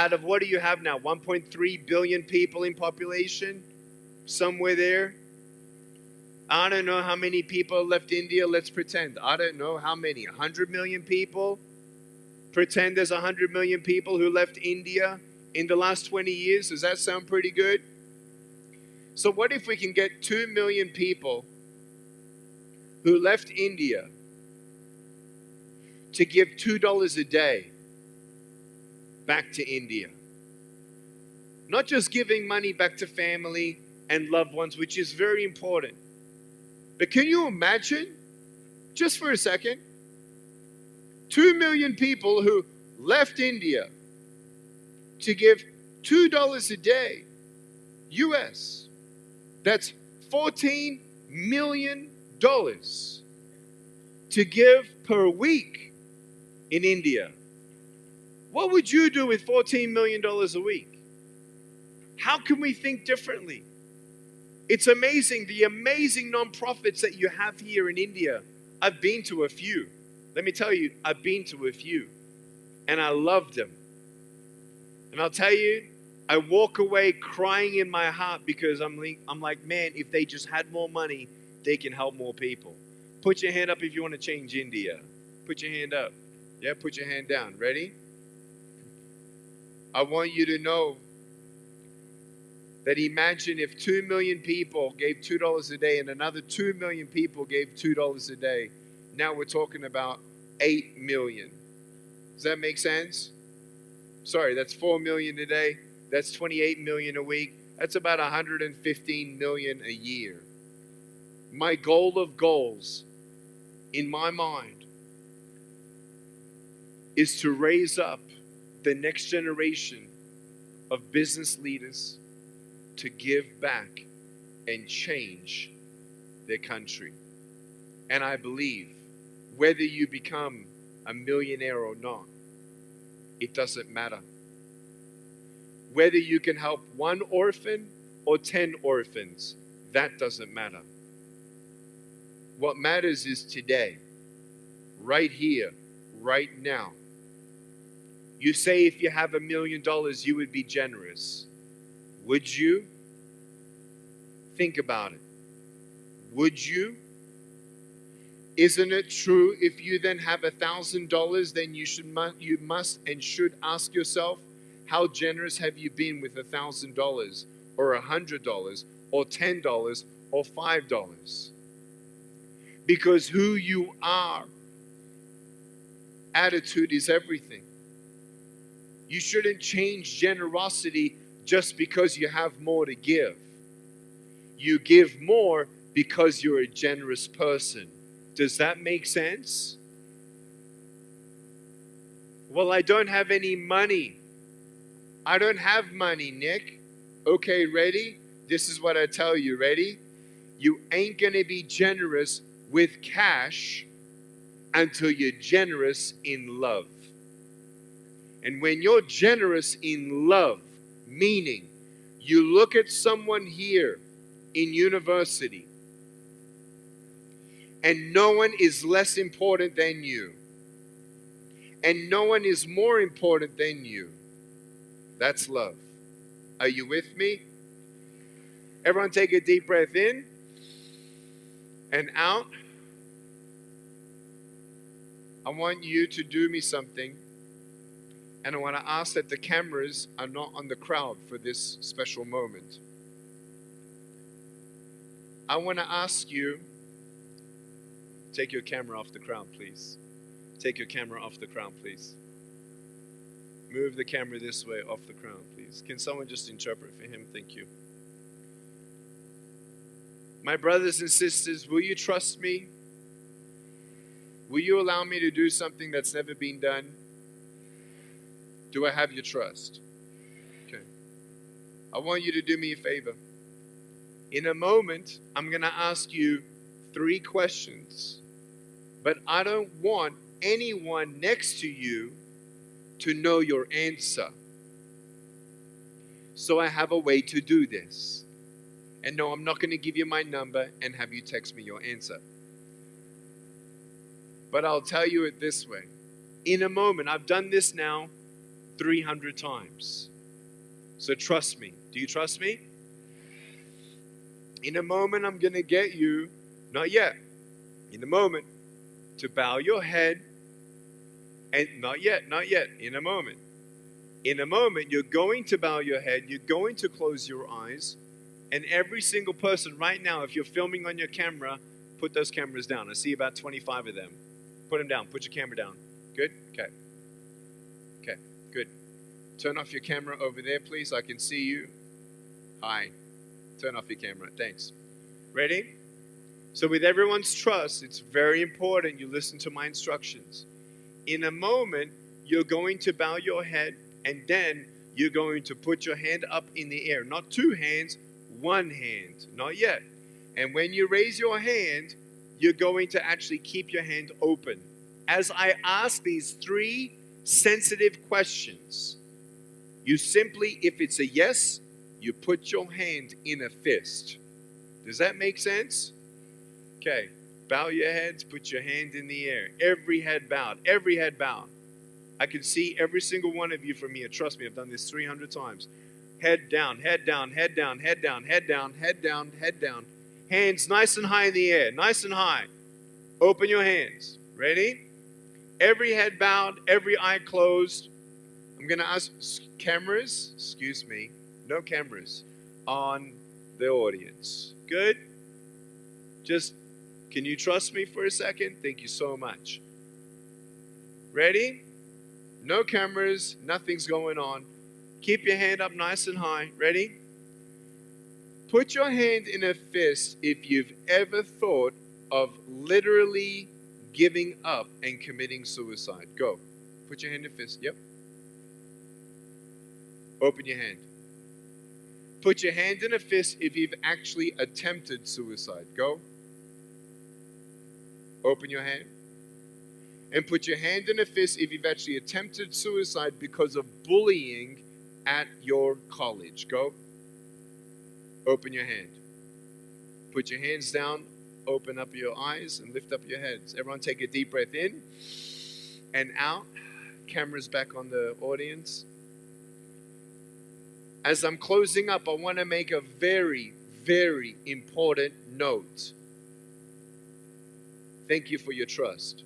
out of what do you have now? 1.3 billion people in population? Somewhere there. I don't know how many people left India. Let's pretend. I don't know how many. 100 million people? Pretend there's 100 million people who left India in the last 20 years. Does that sound pretty good? So what if we can get 2 million people who left India to give $2 a day back to India? Not just giving money back to family and loved ones, which is very important. But can you imagine, just for a second, 2 million people who left India to give $2 a day, US. That's $14 million to give per week in India. What would you do with $14 million a week? How can we think differently? It's amazing, the amazing nonprofits that you have here in India. I've been to a few. Let me tell you, I've been to a few. And I loved them. And I'll tell you, I walk away crying in my heart because I'm like, man, if they just had more money, they can help more people. Put your hand up if you want to change India. Put your hand up. Yeah, put your hand down. Ready? I want you to know that imagine if 2 million people gave $2 a day and another 2 million people gave $2 a day. Now we're talking about 8 million. Does that make sense? Sorry, that's 4 million a day. That's 28 million a week. That's about 115 million a year. My goal of goals in my mind is to raise up the next generation of business leaders to give back and change their country. And I believe whether you become a millionaire or not, it doesn't matter. Whether you can help 1 orphan or 10 orphans, that doesn't matter. What matters is today, right here, right now. You say if you have $1 million, you would be generous. Would you? Think about it. Would you? Isn't it true if you then have $1,000, then you must and should ask yourself, how generous have you been with $1,000 or $100 or $10 or $5? Because who you are, attitude is everything. You shouldn't change generosity just because you have more to give. You give more because you're a generous person. Does that make sense? Well, I don't have any money. I don't have money, Nick. Okay, ready? This is what I tell you, ready? You ain't going to be generous with cash until you're generous in love. And when you're generous in love, meaning you look at someone here in university and no one is less important than you and no one is more important than you, that's love. Are you with me? Everyone take a deep breath in and out. I want you to do me something. And I want to ask that the cameras are not on the crowd for this special moment. I want to ask you, take your camera off the crowd, please. Take your camera off the crowd, please. Move the camera this way, off the crowd, please. Can someone just interpret for him? Thank you. My brothers and sisters, will you trust me? Will you allow me to do something that's never been done? Do I have your trust? Okay. I want you to do me a favor. In a moment, I'm going to ask you 3 questions. But I don't want anyone next to you to know your answer. So I have a way to do this. And no, I'm not going to give you my number and have you text me your answer. But I'll tell you it this way. In a moment, I've done this now 300 times. So trust me. Do you trust me? In a moment, I'm going to get you, not yet, in a moment, to bow your head. And not yet, in a moment. In a moment, you're going to bow your head, you're going to close your eyes, and every single person right now, if you're filming on your camera, put those cameras down. I see about 25 of them. Put them down. Put your camera down. Good? Okay. Okay, good. Turn off your camera over there, please. I can see you. Hi. Turn off your camera. Thanks. Ready? So with everyone's trust, it's very important you listen to my instructions. In a moment, you're going to bow your head, and then you're going to put your hand up in the air. Not two hands, one hand. Not yet. And when you raise your hand, you're going to actually keep your hand open. As I ask these 3 sensitive questions, you simply, if it's a yes, you put your hand in a fist. Does that make sense? Okay. Bow your heads, put your hand in the air. Every head bowed. Every head bowed. I can see every single one of you from here. Trust me, I've done this 300 times. Head down, head down, head down, head down, head down, head down, head down. Hands nice and high in the air. Nice and high. Open your hands. Ready? Every head bowed, every eye closed. I'm going to ask cameras, excuse me, no cameras on the audience. Good? Just, can you trust me for a second? Thank you so much. Ready? No cameras, nothing's going on. Keep your hand up nice and high. Ready? Put your hand in a fist if you've ever thought of literally giving up and committing suicide. Go. Put your hand in a fist. Yep. Open your hand. Put your hand in a fist if you've actually attempted suicide. Go. Open your hand. And put your hand in a fist if you've actually attempted suicide because of bullying at your college. Go. Open your hand. Put your hands down. Open up your eyes and lift up your heads. Everyone take a deep breath in and out. Cameras back on the audience. As I'm closing up, I want to make a very, very important note. Thank you for your trust.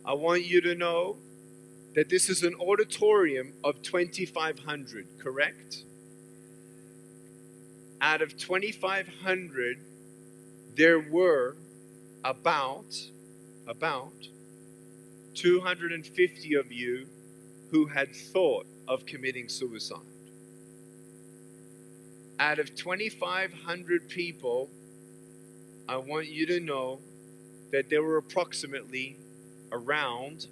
I want you to know that this is an auditorium of 2,500, correct? Out of 2,500, there were about 250 of you who had thought of committing suicide. Out of 2,500 people, I want you to know that there were approximately around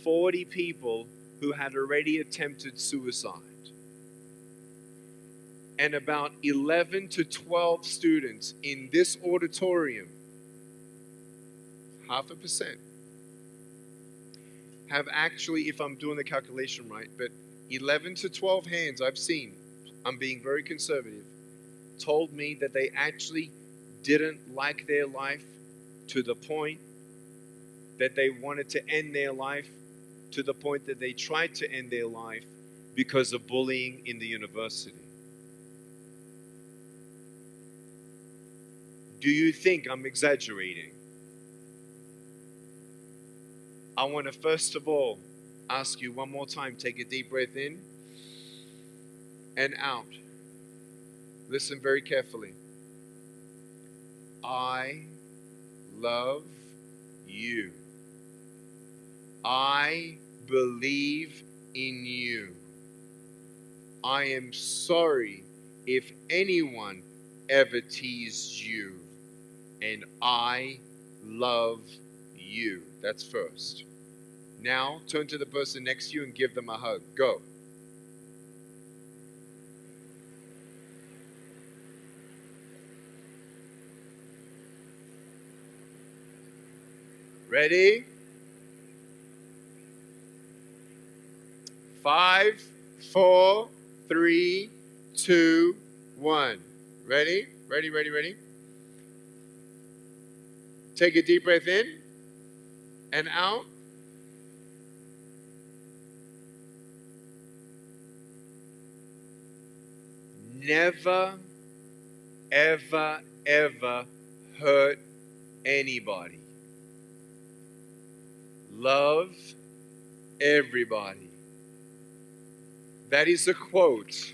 40 people who had already attempted suicide. And about 11 to 12 students in this auditorium, 0.5%, have actually, if I'm doing the calculation right, but 11 to 12 hands I've seen, I'm being very conservative, told me that they actually didn't like their life to the point that they wanted to end their life, to the point that they tried to end their life because of bullying in the university. Do you think I'm exaggerating? I want to first of all ask you one more time, take a deep breath in and out. Listen very carefully. I love you. I believe in you. I am sorry if anyone ever teased you, and I love you. That's first. Now turn to the person next to you and give them a hug. Go. Ready? 5, 4, 3, 2, 1. Ready? Ready, ready, ready? Take a deep breath in and out. never, ever, ever hurt anybody. Love everybody. That is a quote